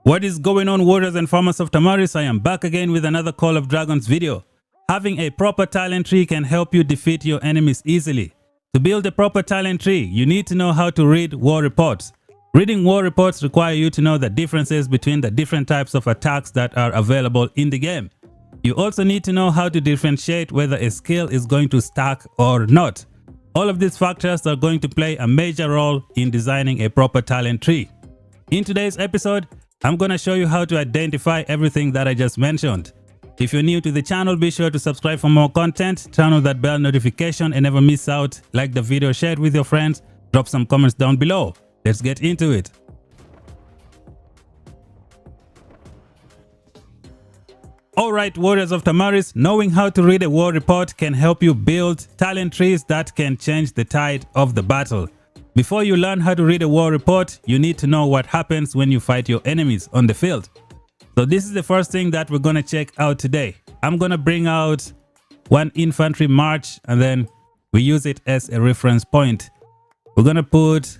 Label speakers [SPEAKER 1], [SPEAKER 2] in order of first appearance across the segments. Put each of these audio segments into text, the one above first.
[SPEAKER 1] What is going on, warriors and farmers of Tamaris? I am back again with another Call of Dragons video. Having a proper talent tree can help you defeat your enemies easily. To build a proper talent tree, you need to know how to read war reports. Reading war reports require you to know the differences between the different types of attacks that are available in the game. You also need to know how to differentiate whether a skill is going to stack or not. All of these factors are going to play a major role in designing a proper talent tree. In today's episode, I'm going to show you how to identify everything that I just mentioned. If you're new to the channel, be sure to subscribe for more content, turn on that bell notification and never miss out. Like the video, share it with your friends, drop some comments down below. Let's get into it. Alright, warriors of Tamaris, knowing how to read a war report can help you build talent trees that can change the tide of the battle. Before you learn how to read a war report, you need to know what happens when you fight your enemies on the field. So this is the first thing that we're going to check out today. I'm going to bring out one infantry march and then we use it as a reference point. We're going to put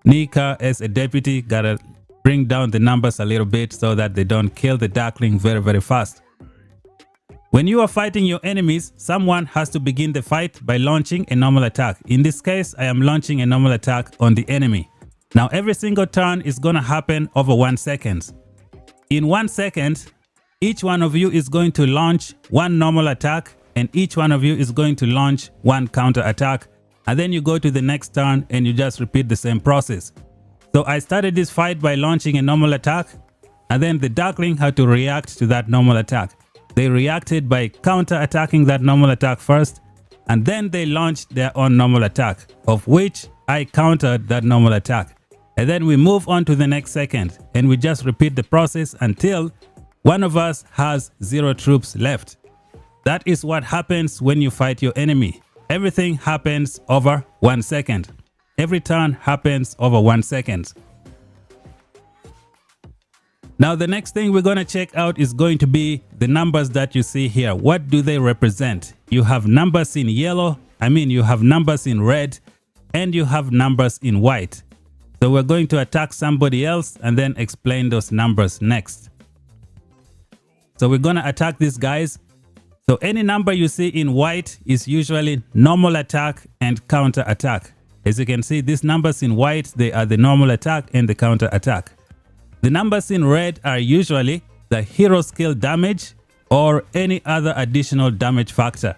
[SPEAKER 1] Nika as a deputy. Gotta bring down the numbers a little bit so that they don't kill the Darkling very fast. When you are fighting your enemies, someone has to begin the fight by launching a normal attack. In this case, I am launching a normal attack on the enemy. Now, every single turn is going to happen over 1 second. In 1 second, each one of you is going to launch one normal attack and each one of you is going to launch one counter attack. And then you go to the next turn and you just repeat the same process. So I started this fight by launching a normal attack and then the Darkling had to react to that normal attack. They reacted by counter-attacking that normal attack first, and then they launched their own normal attack, of which I countered that normal attack. And then we move on to the next second, and we just repeat the process until one of us has 0 troops left. That is what happens when you fight your enemy. Everything happens over 1 second. Every turn happens over 1 second. Now the next thing we're going to check out is going to be the numbers that you see here. What do they represent? You have numbers in yellow, you have numbers in red, and you have numbers in white. So we're going to attack somebody else and then explain those numbers next. So we're going to attack these guys. So any number you see in white is usually normal attack and counter attack. As you can see, these numbers in white, they are the normal attack and the counter attack. The numbers in red are usually the hero skill damage or any other additional damage factor.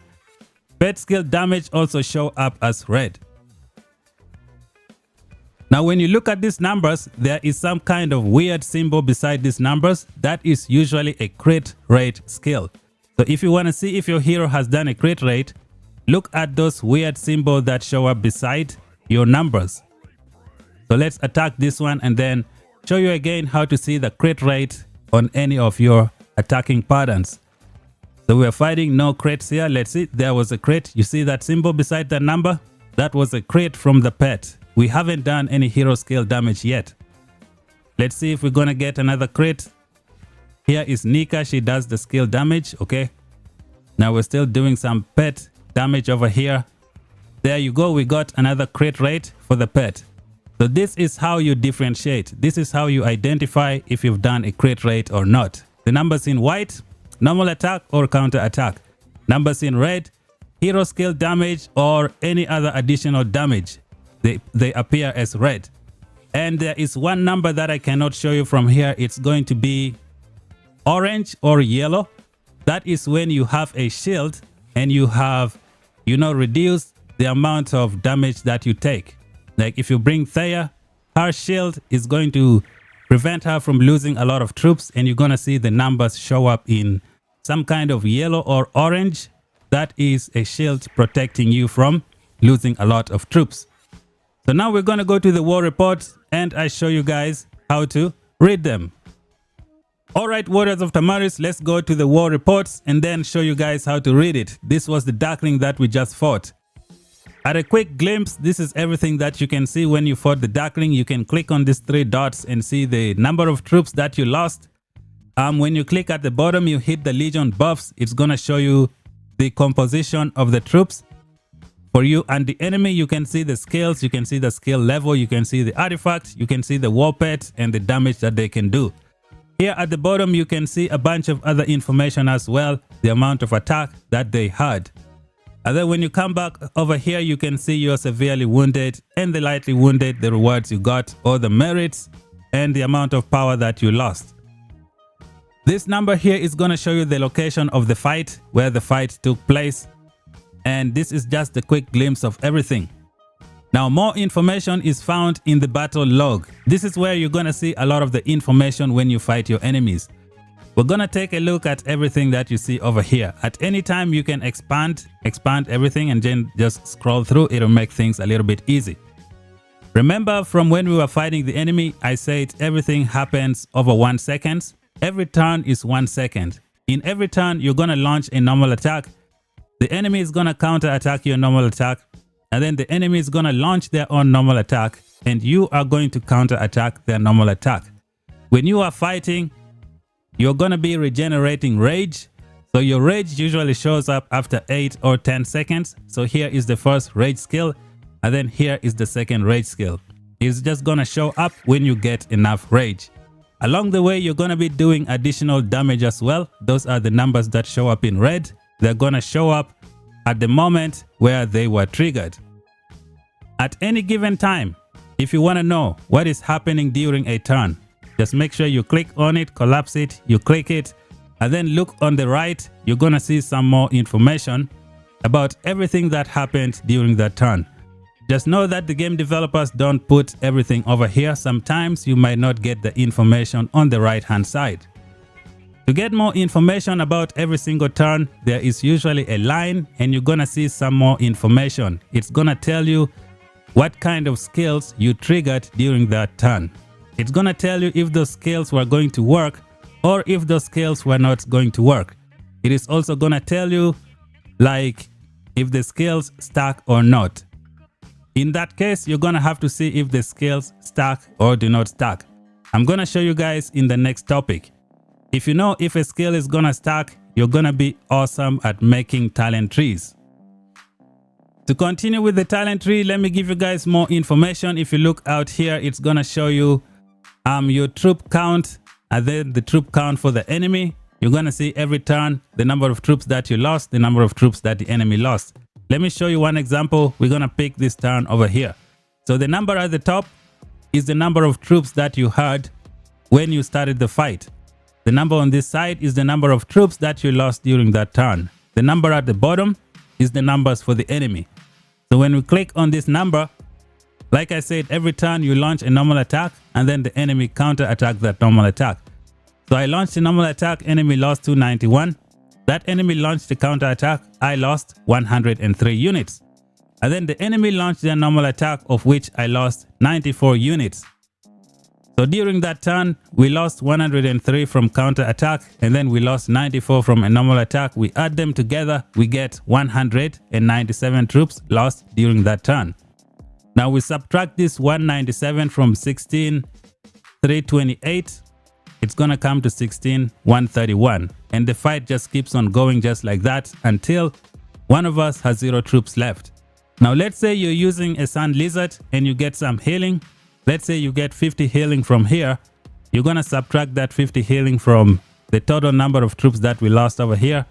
[SPEAKER 1] Pet skill damage also show up as red. Now when you look at these numbers, there is some kind of weird symbol beside these numbers. That is usually a crit rate skill. So if you want to see if your hero has done a crit rate, look at those weird symbols that show up beside your numbers. So let's attack this one and then show you again how to see the crit rate on any of your attacking patterns. So we're fighting no crits here. Let's see, there was a crit. You see that symbol beside that number? That was a crit from the pet. We haven't done any hero skill damage yet. Let's see if we're gonna get another crit. Here is Nika, she does the skill damage, okay? Now we're still doing some pet damage over here. There you go, we got another crit rate for the pet. So this is how you differentiate. This is how you identify if you've done a crit rate or not. The numbers in white, normal attack or counter attack. Numbers in red, hero skill damage or any other additional damage. They appear as red. And there is one number that I cannot show you from here. It's going to be orange or yellow. That is when you have a shield and you have, reduced the amount of damage that you take. Like if you bring THEIA, her shield is going to prevent her from losing a lot of troops and you're going to see the numbers show up in some kind of yellow or orange. That is a shield protecting you from losing a lot of troops. So now we're going to go to the war report and I show you guys how to read them. Alright, warriors of Tamaris, let's go to the war reports and then show you guys how to read it. This was the Darkling that we just fought. At a quick glimpse, this is everything that you can see when you fought the Darkling. You can click on these 3 dots and see the number of troops that you lost. When you click at the bottom, you hit the Legion buffs. It's going to show you the composition of the troops. For you and the enemy, you can see the skills, you can see the skill level, you can see the artifact, you can see the war pet and the damage that they can do. Here at the bottom, you can see a bunch of other information as well, the amount of attack that they had. And then when you come back over here, you can see you're severely wounded and the lightly wounded, the rewards you got, or the merits, and the amount of power that you lost. This number here is going to show you the location of the fight, where the fight took place. And this is just a quick glimpse of everything. Now, more information is found in the battle log. This is where you're going to see a lot of the information when you fight your enemies. We're going to take a look at everything that you see over here. At any time, you can expand everything and then just scroll through. It'll make things a little bit easy. Remember from when we were fighting the enemy, I said everything happens over 1 second. Every turn is 1 second. In every turn, you're going to launch a normal attack. The enemy is going to counter attack your normal attack. And then the enemy is going to launch their own normal attack. And you are going to counter attack their normal attack. When you are fighting, you're going to be regenerating rage. So your rage usually shows up after 8 or 10 seconds. So here is the first rage skill. And then here is the second rage skill. It's just going to show up when you get enough rage. Along the way, you're going to be doing additional damage as well. Those are the numbers that show up in red. They're going to show up at the moment where they were triggered. At any given time, if you want to know what is happening during a turn, just make sure you click on it, collapse it, you click it, and then look on the right. You're going to see some more information about everything that happened during that turn. Just know that the game developers don't put everything over here. Sometimes you might not get the information on the right hand side. To get more information about every single turn, there is usually a line and you're gonna see some more information. It's gonna tell you what kind of skills you triggered during that turn. It's gonna tell you if those skills were going to work or if those skills were not going to work. It is also gonna tell you like if the skills stack or not. In that case, you're gonna have to see if the skills stack or do not stack. I'm gonna show you guys in the next topic. If you know if a skill is gonna stack, you're gonna be awesome at making talent trees. To continue with the talent tree, let me give you guys more information. If you look out here, it's gonna show you your troop count and then the troop count for the enemy. You're gonna see every turn the number of troops that you lost, the number of troops that the enemy lost. Let me show you one example. We're gonna pick this turn over here. So the number at the top is the number of troops that you had when you started the fight. The number on this side is the number of troops that you lost during that turn. The number at the bottom is the numbers for the enemy. So when we click on this number, like I said, every turn you launch a normal attack and then the enemy counter attack that normal attack. So I launched a normal attack, enemy lost 291. That enemy launched the counter attack, I lost 103 units. And then the enemy launched their normal attack, of which I lost 94 units. So during that turn, we lost 103 from counter attack and then we lost 94 from a normal attack. We add them together, we get 197 troops lost during that turn. Now we subtract this 197 from 16,328. It's gonna come to 16,131. And the fight just keeps on going just like that until one of us has 0 troops left. Now let's say you're using a sand lizard and you get some healing. Let's say you get 50 healing from here. You're gonna subtract that 50 healing from the total number of troops that we lost over here.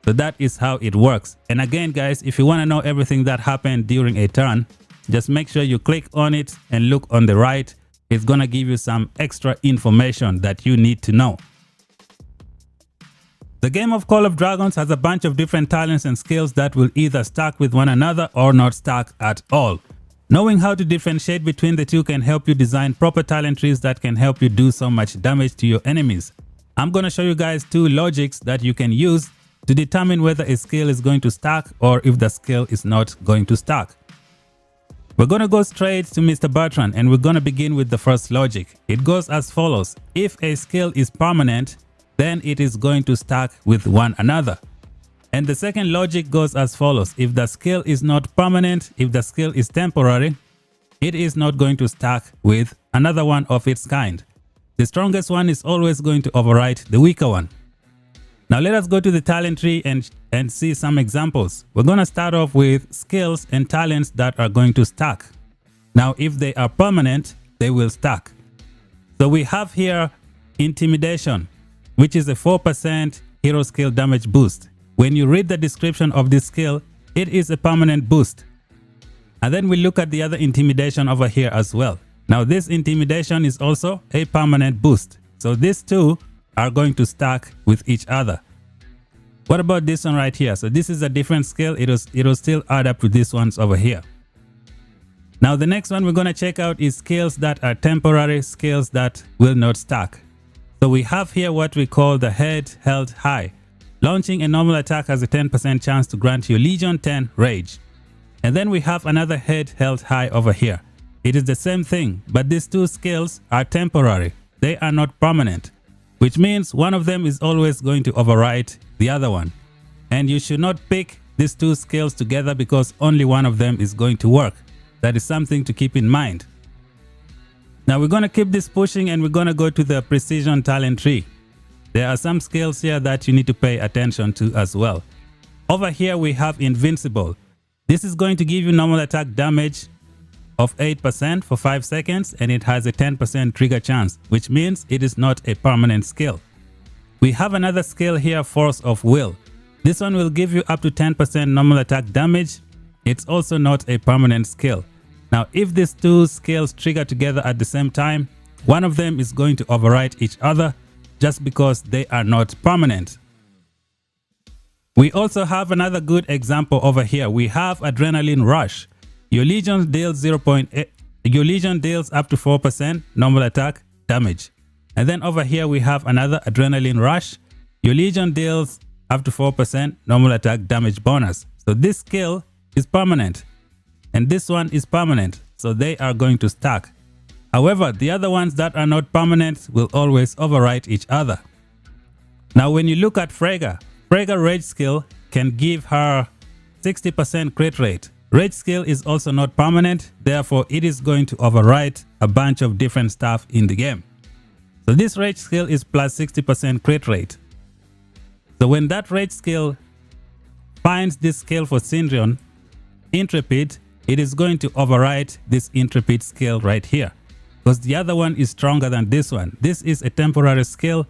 [SPEAKER 1] So that is how it works. And again, guys, if you wanna know everything that happened during a turn, just make sure you click on it and look on the right. It's gonna give you some extra information that you need to know. The game of Call of Dragons has a bunch of different talents and skills that will either stack with one another or not stack at all. Knowing how to differentiate between the two can help you design proper talent trees that can help you do so much damage to your enemies. I'm going to show you guys 2 logics that you can use to determine whether a skill is going to stack or if the skill is not going to stack. We're going to go straight to Mr. Bertrand and we're going to begin with the first logic. It goes as follows. If a skill is permanent, then it is going to stack with one another. And the second logic goes as follows. If the skill is not permanent, if the skill is temporary, it is not going to stack with another one of its kind. The strongest one is always going to overwrite the weaker one. Now let us go to the talent tree and see some examples. We're going to start off with skills and talents that are going to stack. Now if they are permanent, they will stack. So we have here Intimidation, which is a 4% hero skill damage boost. When you read the description of this skill, it is a permanent boost. And then we look at the other intimidation over here as well. Now this intimidation is also a permanent boost. So these two are going to stack with each other. What about this one right here? So this is a different skill. It'll still add up to these ones over here. Now the next one we're going to check out is skills that are temporary, skills that will not stack. So we have here what we call the head held high. Launching a normal attack has a 10% chance to grant you Legion 10 rage. And then we have another head held high over here. It is the same thing, but these two skills are temporary. They are not permanent, which means one of them is always going to override the other one. And you should not pick these two skills together because only one of them is going to work. That is something to keep in mind. Now we're going to keep this pushing and we're going to go to the precision talent tree. There are some skills here that you need to pay attention to as well. Over here we have invincible. This is going to give you normal attack damage of 8% for 5 seconds and it has a 10% trigger chance, which means it is not a permanent skill. We have another skill here, force of will. This one will give you up to 10% normal attack damage. It's also not a permanent skill. Now if these two skills trigger together at the same time, one of them is going to override each other just because they are not permanent. We also have another good example over here. We have adrenaline rush. Your legion deals 0.8. Your legion deals up to 4% normal attack damage. And then over here we have another adrenaline rush. Your legion deals up to 4% normal attack damage bonus. So this skill is permanent and this one is permanent. So they are going to stack. However, the other ones that are not permanent will always override each other. Now when you look at Freyga rage skill can give her 60% crit rate. Rage skill is also not permanent, therefore it is going to override a bunch of different stuff in the game. So this rage skill is plus 60% crit rate. So when that rage skill finds this skill for Syndrion, Intrepid, it is going to override this Intrepid skill right here. Because the other one is stronger than this one. This is a temporary skill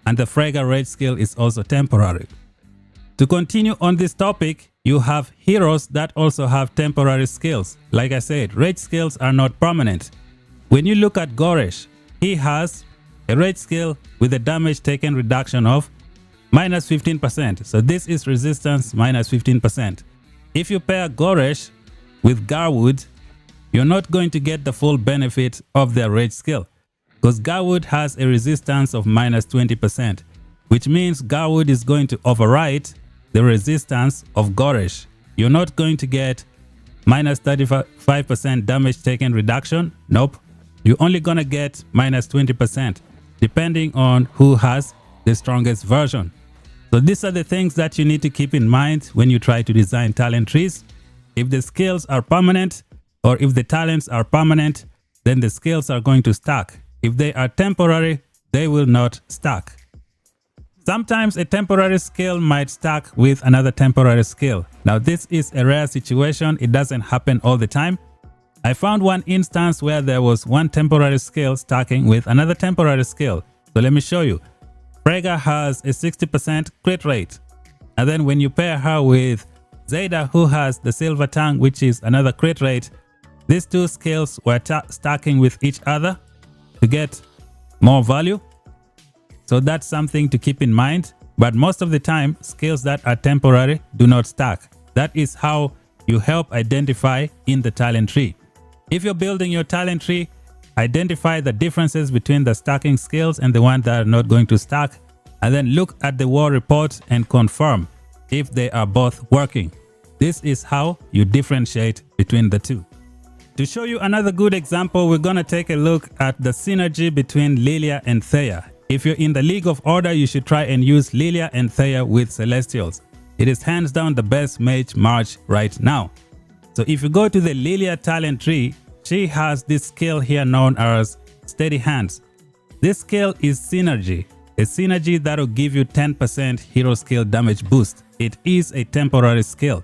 [SPEAKER 1] and the Freyga rage skill is also temporary. To continue on this topic, you have heroes that also have temporary skills. Like I said, rage skills are not permanent. When you look at Goresh, he has a rage skill with a damage taken reduction of minus 15%. So this is resistance minus 15%. If you pair Goresh with Garwood, you're not going to get the full benefit of their rage skill because Garwood has a resistance of minus 20%, which means Garwood is going to override the resistance of Goresh. You're not going to get minus 35% damage taken reduction. Nope. You're only going to get minus 20% depending on who has the strongest version. So these are the things that you need to keep in mind when you try to design talent trees. If the skills are permanent or if the talents are permanent, then the skills are going to stack. If they are temporary, they will not stack. Sometimes a temporary skill might stack with another temporary skill. Now this is a rare situation. It doesn't happen all the time. I found one instance where there was one temporary skill stacking with another temporary skill. So let me show you. Freyga has a 60% crit rate. And then when you pair her with Zayda, who has the silver tongue, which is another crit rate, these two skills were stacking with each other to get more value. So that's something to keep in mind. But most of the time, skills that are temporary do not stack. That is how you help identify in the talent tree. If you're building your talent tree, identify the differences between the stacking skills and the ones that are not going to stack, and then look at the war report and confirm if they are both working. This is how you differentiate between the two. To show you another good example, we're going to take a look at the synergy between LILIYA and THEIA. If you're in the League of Order, you should try and use LILIYA and THEIA with Celestials. It is hands down the best mage March right now. So if you go to the LILIYA talent tree, she has this skill here known as Steady Hands. This skill is Synergy, a synergy that will give you 10% hero skill damage boost. It is a temporary skill.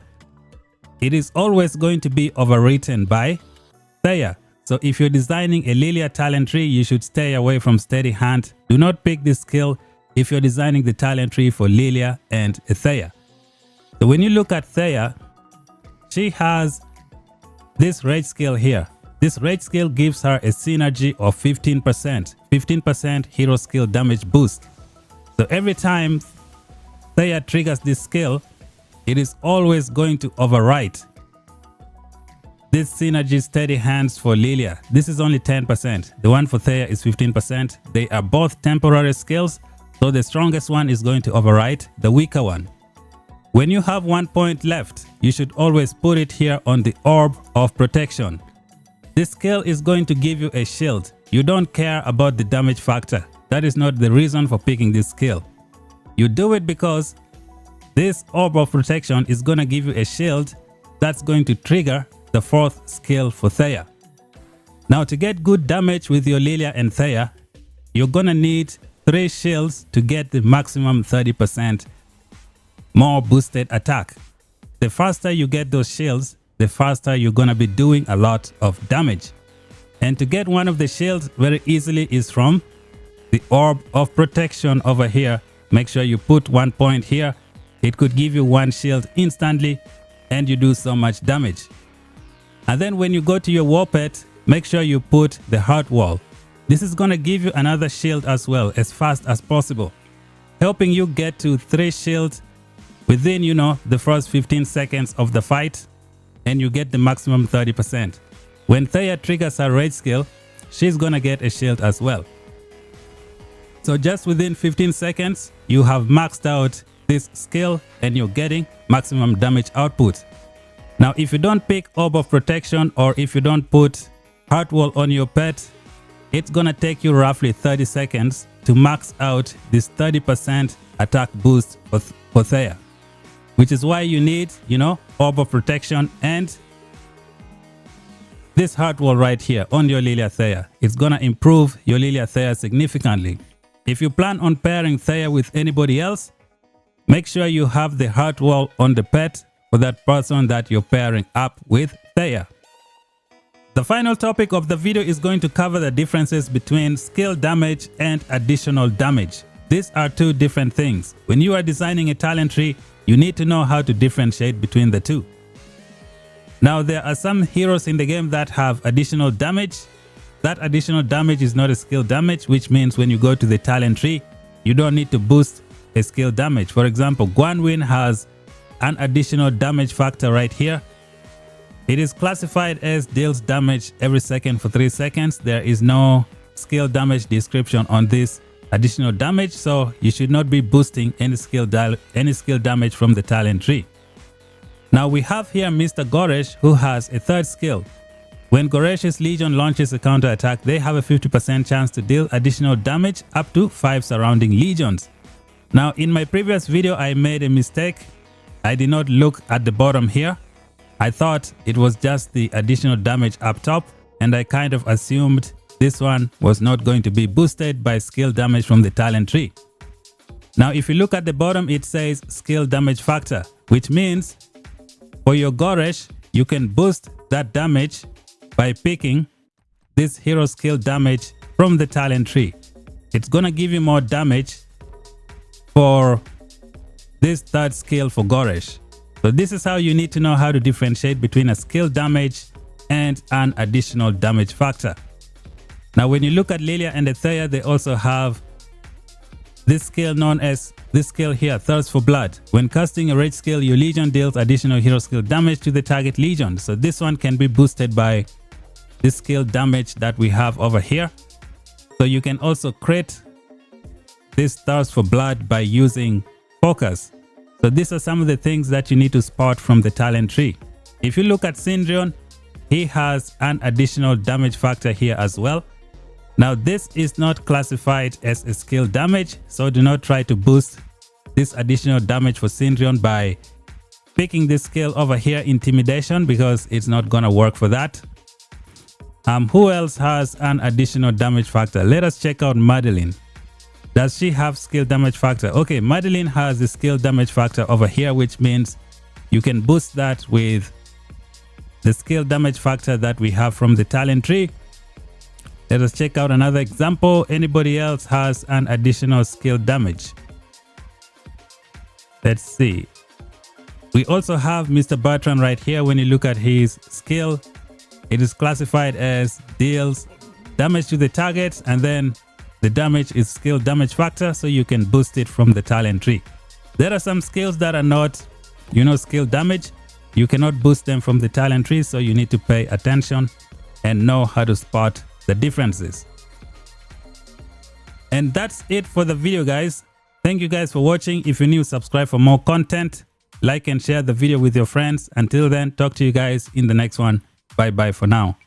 [SPEAKER 1] It is always going to be overwritten by THEIA. So if you're designing a LILIYA talent tree, you should stay away from steady hand. Do not pick this skill if you're designing the talent tree for LILIYA and THEIA. So when you look at THEIA, she has this rage skill here. This rage skill gives her a synergy of 15% hero skill damage boost. So every time THEIA triggers this skill, it is always going to overwrite this synergy steady hands for LILIYA. This is only 10%. The one for THEIA is 15%. They are both temporary skills, so the strongest one is going to overwrite the weaker one. When you have 1 point left, you should always put it here on the orb of protection. This skill is going to give you a shield. You don't care about the damage factor. That is not the reason for picking this skill. You do it because this orb of protection is going to give you a shield that's going to trigger the fourth skill for THEIA. Now to get good damage with your LILIYA and THEIA, you're going to need 3 shields to get the maximum 30% more boosted attack. The faster you get those shields, the faster you're going to be doing a lot of damage. And to get one of the shields very easily is from the orb of protection over here. Make sure you put 1 point here. It could give you 1 shield instantly and you do so much damage. And then when you go to your war pet, make sure you put the heart wall. This is going to give you another shield as well, as fast as possible, helping you get to 3 shields within, the first 15 seconds of the fight, and you get the maximum 30%. When THEIA triggers her rage skill, she's going to get a shield as well. So just within 15 seconds, you have maxed out this skill and you're getting maximum damage output. Now, if you don't pick Orb of Protection or if you don't put Heart Wall on your pet, it's gonna take you roughly 30 seconds to max out this 30% attack boost for THEIA. Which is why you need, Orb of Protection and this Heart Wall right here on your LILIYA THEIA. It's gonna improve your LILIYA THEIA significantly. If you plan on pairing THEIA with anybody else, make sure you have the Heart Wall on the pet for that person that you're pairing up with THEIA. The final topic of the video is going to cover the differences between skill damage and additional damage. These are 2 different things. When you are designing a talent tree, you need to know how to differentiate between the 2. Now, there are some heroes in the game that have additional damage. That additional damage is not a skill damage, which means when you go to the talent tree, you don't need to boost a skill damage. For example, Guanwin has an additional damage factor right here. It is classified as deals damage every second for 3 seconds. There is no skill damage description on this additional damage, so you should not be boosting any skill damage from the talent tree. Now we have here Mr. Goresh, who has a 3rd skill. When Goresh's Legion launches a counter attack, they have a 50% chance to deal additional damage up to 5 surrounding legions. Now in my previous video, I made a mistake. I did not look at the bottom here. I thought it was just the additional damage up top, and I kind of assumed this one was not going to be boosted by skill damage from the talent tree. Now if you look at the bottom, it says skill damage factor, which means for your Goresh, you can boost that damage by picking this hero skill damage from the talent tree. It's gonna give you more damage for this 3rd skill for Goresh. So this is how you need to know how to differentiate between a skill damage and an additional damage factor. Now when you look at LILIYA and the THEIA, they also have this skill known as this skill here, Thirst for Blood. When casting a rage skill, your legion deals additional hero skill damage to the target legion. So this one can be boosted by this skill damage that we have over here. So you can also crit this Thirst for Blood by using Focus. So these are some of the things that you need to spot from the talent tree. If you look at Syndrion, he has an additional damage factor here as well. Now this is not classified as a skill damage, so do not try to boost this additional damage for Syndrion by picking this skill over here, Intimidation, because it's not gonna work for that. Who else has an additional damage factor? Let us check out Madeline. Does she have skill damage factor? Okay, Madeline has the skill damage factor over here, which means you can boost that with the skill damage factor that we have from the talent tree. Let us check out another example. Anybody else has an additional skill damage? Let's see. We also have Mr. Bertrand right here. When you look at his skill, it is classified as deals damage to the target, and then the damage is skill damage factor, so you can boost it from the talent tree. There are some skills that are not, skill damage. You cannot boost them from the talent tree, so you need to pay attention and know how to spot the differences. And that's it for the video, guys. Thank you guys for watching. If you're new, subscribe for more content. Like and share the video with your friends. Until then, talk to you guys in the next one. Bye bye for now.